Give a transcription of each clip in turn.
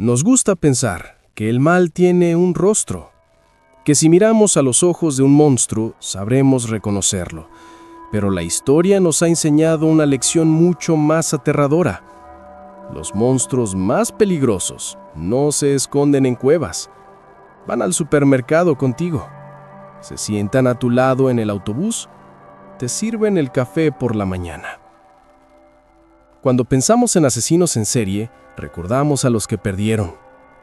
Nos gusta pensar que el mal tiene un rostro, que si miramos a los ojos de un monstruo sabremos reconocerlo, pero la historia nos ha enseñado una lección mucho más aterradora. Los monstruos más peligrosos no se esconden en cuevas, van al supermercado contigo, se sientan a tu lado en el autobús, te sirven el café por la mañana. Cuando pensamos en asesinos en serie, recordamos a los que perdieron: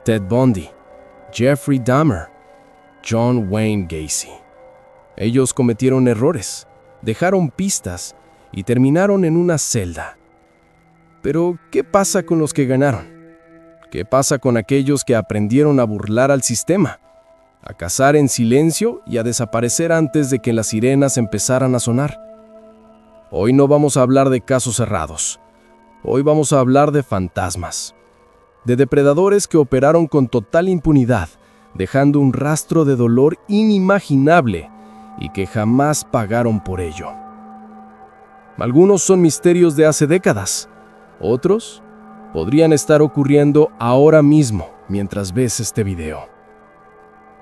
Ted Bundy, Jeffrey Dahmer, John Wayne Gacy. Ellos cometieron errores, dejaron pistas y terminaron en una celda. Pero, ¿qué pasa con los que ganaron? ¿Qué pasa con aquellos que aprendieron a burlar al sistema, a cazar en silencio y a desaparecer antes de que las sirenas empezaran a sonar? Hoy no vamos a hablar de casos cerrados. Hoy vamos a hablar de fantasmas, de depredadores que operaron con total impunidad, dejando un rastro de dolor inimaginable y que jamás pagaron por ello. Algunos son misterios de hace décadas, otros podrían estar ocurriendo ahora mismo mientras ves este video.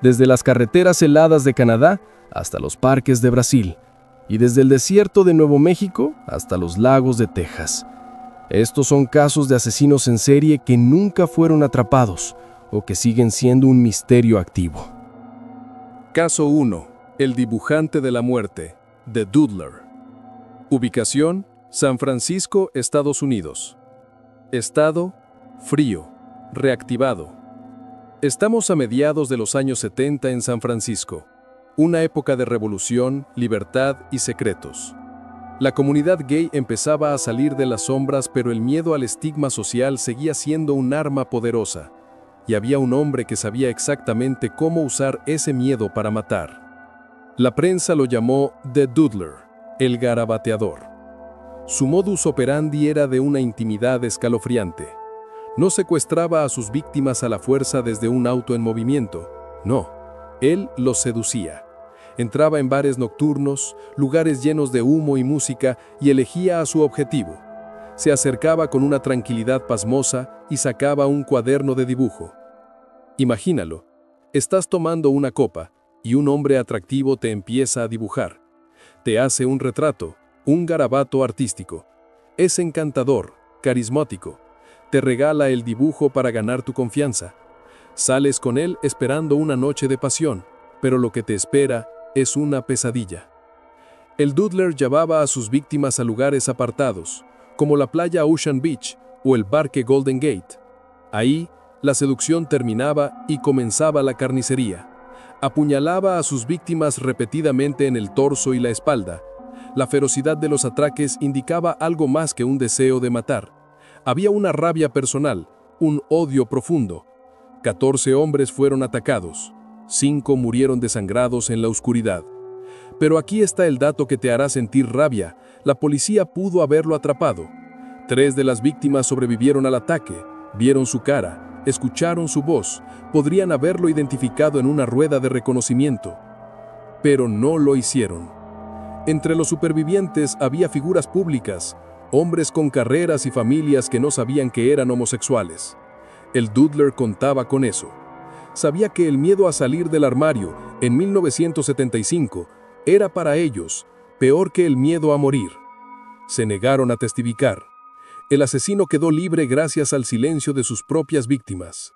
Desde las carreteras heladas de Canadá hasta los parques de Brasil, y desde el desierto de Nuevo México hasta los lagos de Texas. Estos son casos de asesinos en serie que nunca fueron atrapados o que siguen siendo un misterio activo. Caso 1. El dibujante de la muerte, The Doodler. Ubicación: San Francisco, Estados Unidos. Estado: frío, reactivado. Estamos a mediados de los años 70 en San Francisco, una época de revolución, libertad y secretos. La comunidad gay empezaba a salir de las sombras, pero el miedo al estigma social seguía siendo un arma poderosa, y había un hombre que sabía exactamente cómo usar ese miedo para matar. La prensa lo llamó The Doodler, el garabateador. Su modus operandi era de una intimidad escalofriante. No secuestraba a sus víctimas a la fuerza desde un auto en movimiento, no, él los seducía. Entraba en bares nocturnos, lugares llenos de humo y música, y elegía a su objetivo. Se acercaba con una tranquilidad pasmosa y sacaba un cuaderno de dibujo. Imagínalo, estás tomando una copa y un hombre atractivo te empieza a dibujar. Te hace un retrato, un garabato artístico. Es encantador, carismático. Te regala el dibujo para ganar tu confianza. Sales con él esperando una noche de pasión, pero lo que te espera es una pesadilla. El Doodler llevaba a sus víctimas a lugares apartados, como la playa Ocean Beach o el parque Golden Gate. Ahí, la seducción terminaba y comenzaba la carnicería. Apuñalaba a sus víctimas repetidamente en el torso y la espalda. La ferocidad de los atraques indicaba algo más que un deseo de matar. Había una rabia personal, un odio profundo. 14 hombres fueron atacados. 5 murieron desangrados en la oscuridad. Pero aquí está el dato que te hará sentir rabia. La policía pudo haberlo atrapado. 3 de las víctimas sobrevivieron al ataque, vieron su cara, escucharon su voz, podrían haberlo identificado en una rueda de reconocimiento. Pero no lo hicieron. Entre los supervivientes había figuras públicas, hombres con carreras y familias que no sabían que eran homosexuales. El Doodler contaba con eso. Sabía que el miedo a salir del armario en 1975 era para ellos peor que el miedo a morir. Se negaron a testificar. El asesino quedó libre gracias al silencio de sus propias víctimas.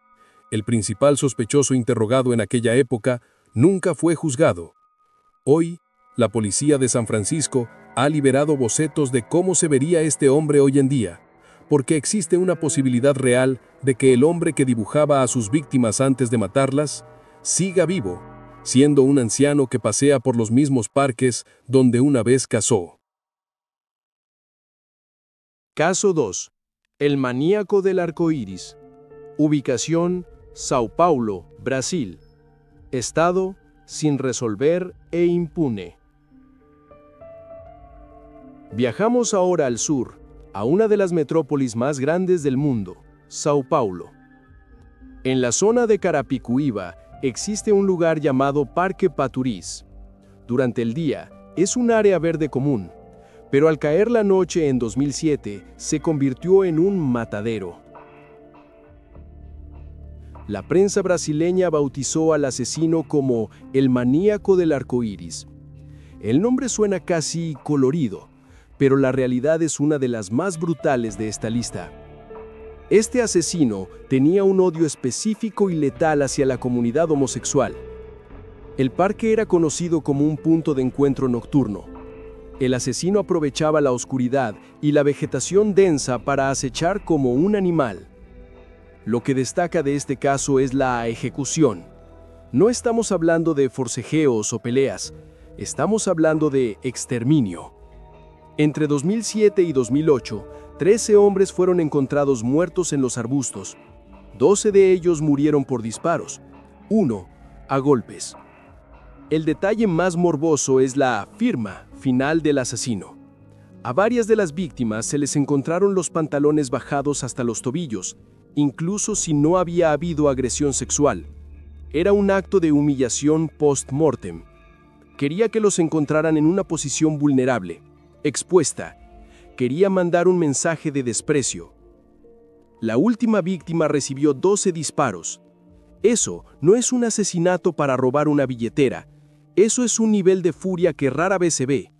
El principal sospechoso interrogado en aquella época nunca fue juzgado. Hoy, la policía de San Francisco ha liberado bocetos de cómo se vería este hombre hoy en día, porque existe una posibilidad real de que el hombre que dibujaba a sus víctimas antes de matarlas siga vivo, siendo un anciano que pasea por los mismos parques donde una vez cazó. Caso 2. El maníaco del arco iris. Ubicación: Sao Paulo, Brasil. Estado: sin resolver e impune. Viajamos ahora al sur, a una de las metrópolis más grandes del mundo, Sao Paulo. En la zona de Carapicuíba existe un lugar llamado Parque Paturís. Durante el día es un área verde común, pero al caer la noche en 2007 se convirtió en un matadero. La prensa brasileña bautizó al asesino como el maníaco del arco iris. El nombre suena casi colorido, pero la realidad es una de las más brutales de esta lista. Este asesino tenía un odio específico y letal hacia la comunidad homosexual. El parque era conocido como un punto de encuentro nocturno. El asesino aprovechaba la oscuridad y la vegetación densa para acechar como un animal. Lo que destaca de este caso es la ejecución. No estamos hablando de forcejeos o peleas, estamos hablando de exterminio. Entre 2007 y 2008, 13 hombres fueron encontrados muertos en los arbustos. 12 de ellos murieron por disparos, 1 a golpes. El detalle más morboso es la firma final del asesino. A varias de las víctimas se les encontraron los pantalones bajados hasta los tobillos, incluso si no había habido agresión sexual. Era un acto de humillación post-mortem. Quería que los encontraran en una posición vulnerable, expuesta. Quería mandar un mensaje de desprecio. La última víctima recibió 12 disparos. Eso no es un asesinato para robar una billetera. Eso es un nivel de furia que rara vez se ve.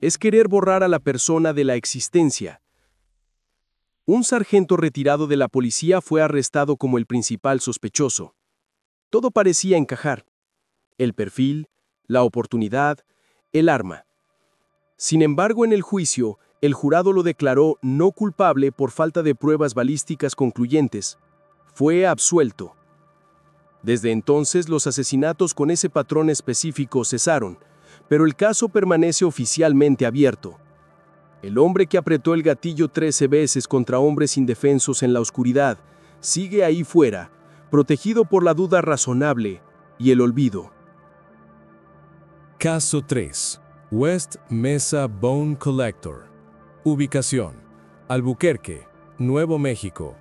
Es querer borrar a la persona de la existencia. Un sargento retirado de la policía fue arrestado como el principal sospechoso. Todo parecía encajar. El perfil, la oportunidad, el arma. Sin embargo, en el juicio, el jurado lo declaró no culpable por falta de pruebas balísticas concluyentes. Fue absuelto. Desde entonces, los asesinatos con ese patrón específico cesaron, pero el caso permanece oficialmente abierto. El hombre que apretó el gatillo 13 veces contra hombres indefensos en la oscuridad sigue ahí fuera, protegido por la duda razonable y el olvido. Caso 3. West Mesa Bone Collector. Ubicación: Albuquerque, Nuevo México.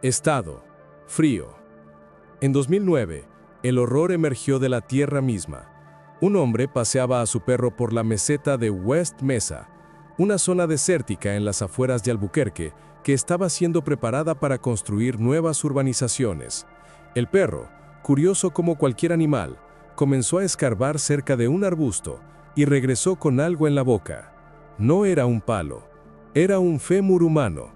Estado: Frío. En 2009, el horror emergió de la tierra misma. Un hombre paseaba a su perro por la meseta de West Mesa, una zona desértica en las afueras de Albuquerque que estaba siendo preparada para construir nuevas urbanizaciones. El perro, curioso como cualquier animal, comenzó a escarbar cerca de un arbusto y regresó con algo en la boca. No era un palo, era un fémur humano.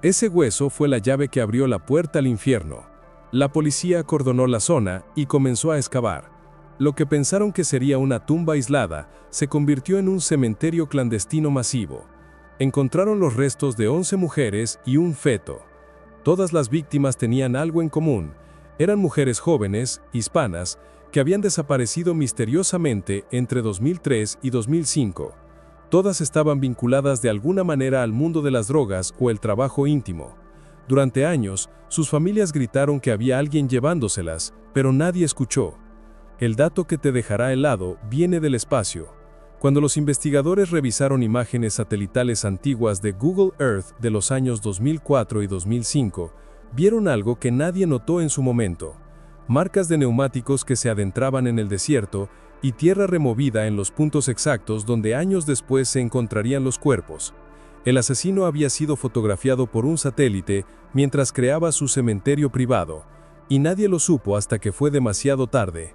Ese hueso fue la llave que abrió la puerta al infierno. La policía acordonó la zona y comenzó a excavar. Lo que pensaron que sería una tumba aislada se convirtió en un cementerio clandestino masivo. Encontraron los restos de 11 mujeres y un feto. Todas las víctimas tenían algo en común. Eran mujeres jóvenes, hispanas, que habían desaparecido misteriosamente entre 2003 y 2005. Todas estaban vinculadas de alguna manera al mundo de las drogas o el trabajo íntimo. Durante años, sus familias gritaron que había alguien llevándoselas, pero nadie escuchó. El dato que te dejará helado viene del espacio. Cuando los investigadores revisaron imágenes satelitales antiguas de Google Earth de los años 2004 y 2005, vieron algo que nadie notó en su momento: marcas de neumáticos que se adentraban en el desierto y tierra removida en los puntos exactos donde años después se encontrarían los cuerpos. El asesino había sido fotografiado por un satélite mientras creaba su cementerio privado, y nadie lo supo hasta que fue demasiado tarde.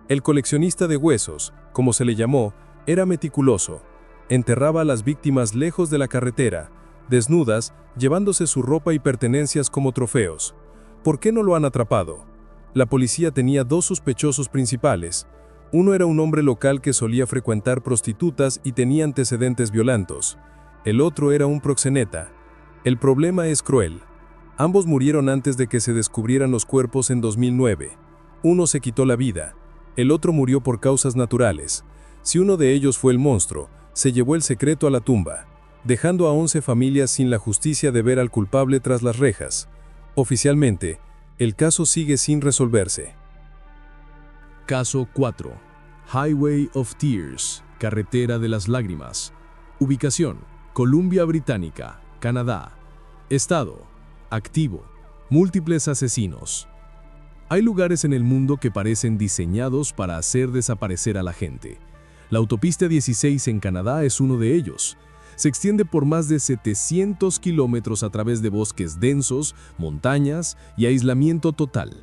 El coleccionista de huesos, como se le llamó, era meticuloso. Enterraba a las víctimas lejos de la carretera, desnudas, llevándose su ropa y pertenencias como trofeos. ¿Por qué no lo han atrapado? La policía tenía 2 sospechosos principales. Uno era un hombre local que solía frecuentar prostitutas y tenía antecedentes violentos. El otro era un proxeneta. El problema es cruel. Ambos murieron antes de que se descubrieran los cuerpos en 2009. Uno se quitó la vida. El otro murió por causas naturales. Si uno de ellos fue el monstruo, se llevó el secreto a la tumba, dejando a 11 familias sin la justicia de ver al culpable tras las rejas. Oficialmente, el caso sigue sin resolverse. Caso 4. Highway of Tears, Carretera de las Lágrimas. Ubicación: Columbia Británica, Canadá. Estado: activo. Múltiples asesinos. Hay lugares en el mundo que parecen diseñados para hacer desaparecer a la gente. La autopista 16 en Canadá es uno de ellos. Se extiende por más de 700 kilómetros a través de bosques densos, montañas y aislamiento total.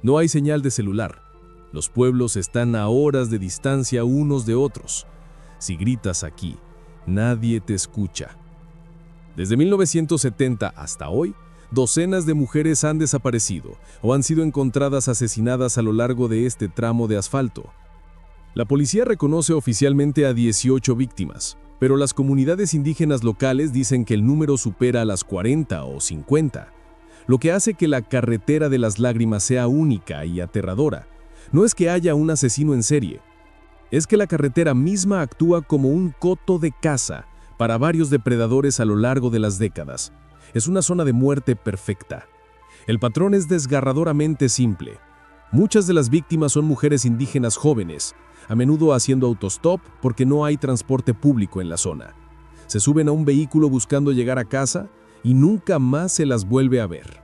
No hay señal de celular. Los pueblos están a horas de distancia unos de otros. Si gritas aquí, nadie te escucha. Desde 1970 hasta hoy, docenas de mujeres han desaparecido o han sido encontradas asesinadas a lo largo de este tramo de asfalto. La policía reconoce oficialmente a 18 víctimas, pero las comunidades indígenas locales dicen que el número supera a las 40 o 50. Lo que hace que la carretera de las lágrimas sea única y aterradora no es que haya un asesino en serie, es que la carretera misma actúa como un coto de caza para varios depredadores a lo largo de las décadas. Es una zona de muerte perfecta. El patrón es desgarradoramente simple. Muchas de las víctimas son mujeres indígenas jóvenes, a menudo haciendo autostop porque no hay transporte público en la zona. Se suben a un vehículo buscando llegar a casa y nunca más se las vuelve a ver.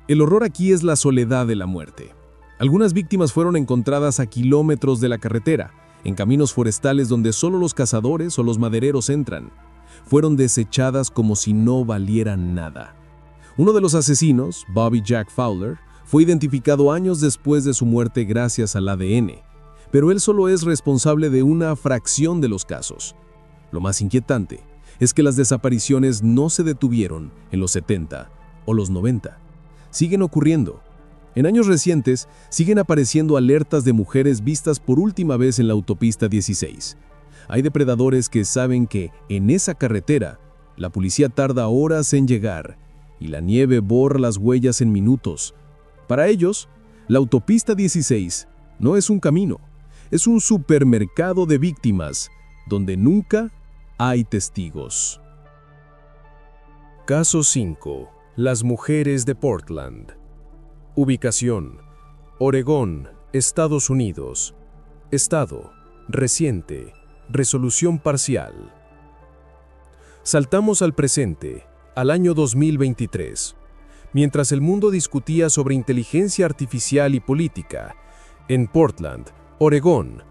El horror aquí es la soledad de la muerte. Algunas víctimas fueron encontradas a kilómetros de la carretera, en caminos forestales donde solo los cazadores o los madereros entran. Fueron desechadas como si no valieran nada. Uno de los asesinos, Bobby Jack Fowler, fue identificado años después de su muerte gracias al ADN, pero él solo es responsable de una fracción de los casos. Lo más inquietante es que las desapariciones no se detuvieron en los 70 o los 90. Siguen ocurriendo. En años recientes, siguen apareciendo alertas de mujeres vistas por última vez en la autopista 16. Hay depredadores que saben que, en esa carretera, la policía tarda horas en llegar y la nieve borra las huellas en minutos. Para ellos, la autopista 16 no es un camino, es un supermercado de víctimas, donde nunca hay testigos. Caso 5. Las mujeres de Portland. Ubicación: Oregón, Estados Unidos. Estado: reciente. Resolución parcial. Saltamos al presente, al año 2023. Mientras el mundo discutía sobre inteligencia artificial y política, en Portland, Oregón,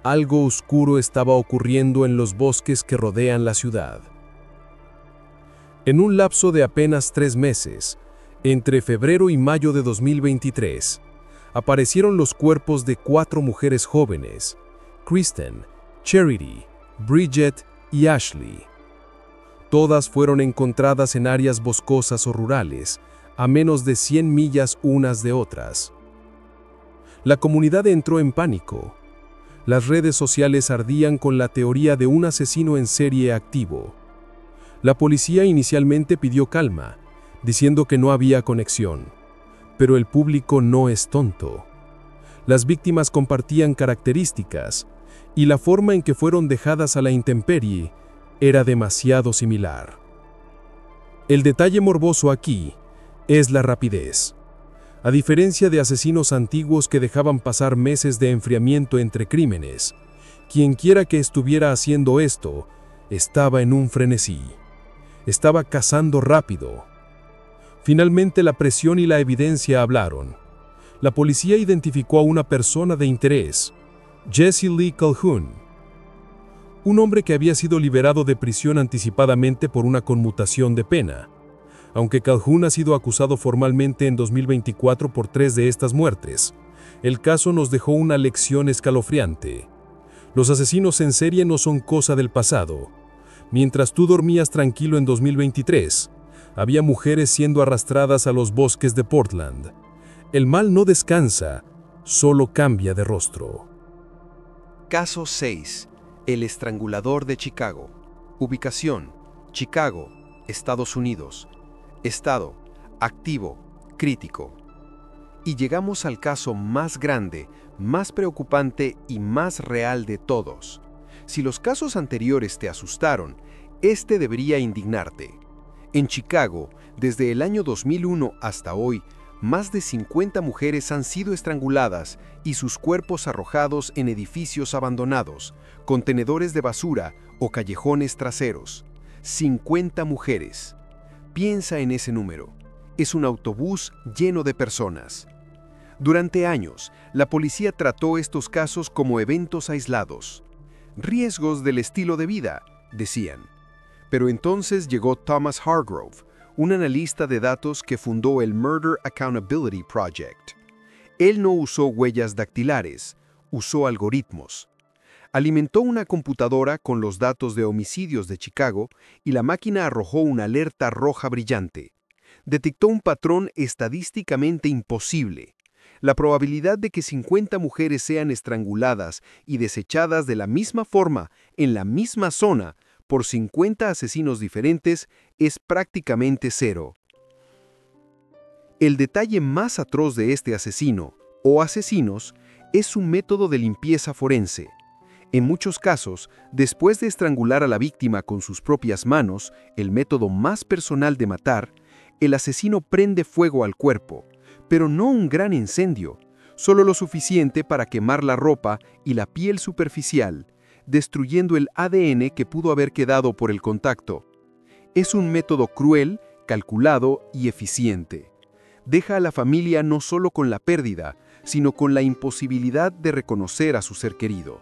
algo oscuro estaba ocurriendo en los bosques que rodean la ciudad. En un lapso de apenas 3 meses, entre febrero y mayo de 2023, aparecieron los cuerpos de 4 mujeres jóvenes: Kristen, Charity, Bridget y Ashley. Todas fueron encontradas en áreas boscosas o rurales, a menos de 100 millas unas de otras. La comunidad entró en pánico. Las redes sociales ardían con la teoría de un asesino en serie activo. La policía inicialmente pidió calma, diciendo que no había conexión. Pero el público no es tonto. Las víctimas compartían características, y la forma en que fueron dejadas a la intemperie era demasiado similar. El detalle morboso aquí es la rapidez. A diferencia de asesinos antiguos que dejaban pasar meses de enfriamiento entre crímenes, quienquiera que estuviera haciendo esto estaba en un frenesí. Estaba cazando rápido. Finalmente la presión y la evidencia hablaron. La policía identificó a una persona de interés: Jesse Lee Calhoun, un hombre que había sido liberado de prisión anticipadamente por una conmutación de pena. Aunque Calhoun ha sido acusado formalmente en 2024 por 3 de estas muertes, el caso nos dejó una lección escalofriante. Los asesinos en serie no son cosa del pasado. Mientras tú dormías tranquilo en 2023, había mujeres siendo arrastradas a los bosques de Portland. El mal no descansa, solo cambia de rostro. Caso 6. El estrangulador de Chicago. Ubicación: Chicago, Estados Unidos. Estado: activo, crítico. Y llegamos al caso más grande, más preocupante y más real de todos. Si los casos anteriores te asustaron, este debería indignarte. En Chicago, desde el año 2001 hasta hoy, más de 50 mujeres han sido estranguladas y sus cuerpos arrojados en edificios abandonados, contenedores de basura o callejones traseros. 50 mujeres. Piensa en ese número. Es un autobús lleno de personas. Durante años, la policía trató estos casos como eventos aislados. Riesgos del estilo de vida, decían. Pero entonces llegó Thomas Hargrove, un analista de datos que fundó el Murder Accountability Project. Él no usó huellas dactilares, usó algoritmos. Alimentó una computadora con los datos de homicidios de Chicago y la máquina arrojó una alerta roja brillante. Detectó un patrón estadísticamente imposible. La probabilidad de que 50 mujeres sean estranguladas y desechadas de la misma forma en la misma zona por 50 asesinos diferentes es prácticamente cero. El detalle más atroz de este asesino, o asesinos, es su método de limpieza forense. En muchos casos, después de estrangular a la víctima con sus propias manos, el método más personal de matar, el asesino prende fuego al cuerpo, pero no un gran incendio, solo lo suficiente para quemar la ropa y la piel superficial, destruyendo el ADN que pudo haber quedado por el contacto. Es un método cruel, calculado y eficiente. Deja a la familia no solo con la pérdida, sino con la imposibilidad de reconocer a su ser querido.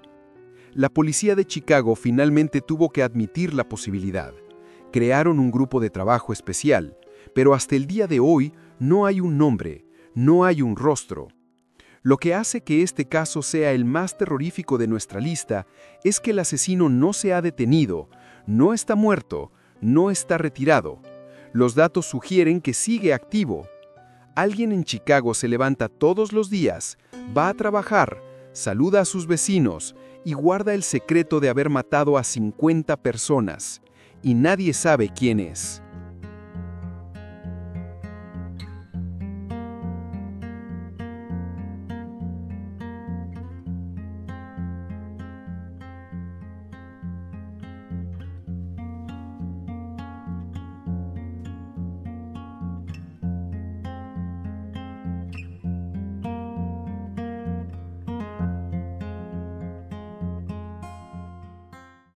La policía de Chicago finalmente tuvo que admitir la posibilidad. Crearon un grupo de trabajo especial, pero hasta el día de hoy no hay un nombre, no hay un rostro. Lo que hace que este caso sea el más terrorífico de nuestra lista es que el asesino no se ha detenido, no está muerto, no está retirado. Los datos sugieren que sigue activo. Alguien en Chicago se levanta todos los días, va a trabajar, saluda a sus vecinos y guarda el secreto de haber matado a 50 personas. Y nadie sabe quién es.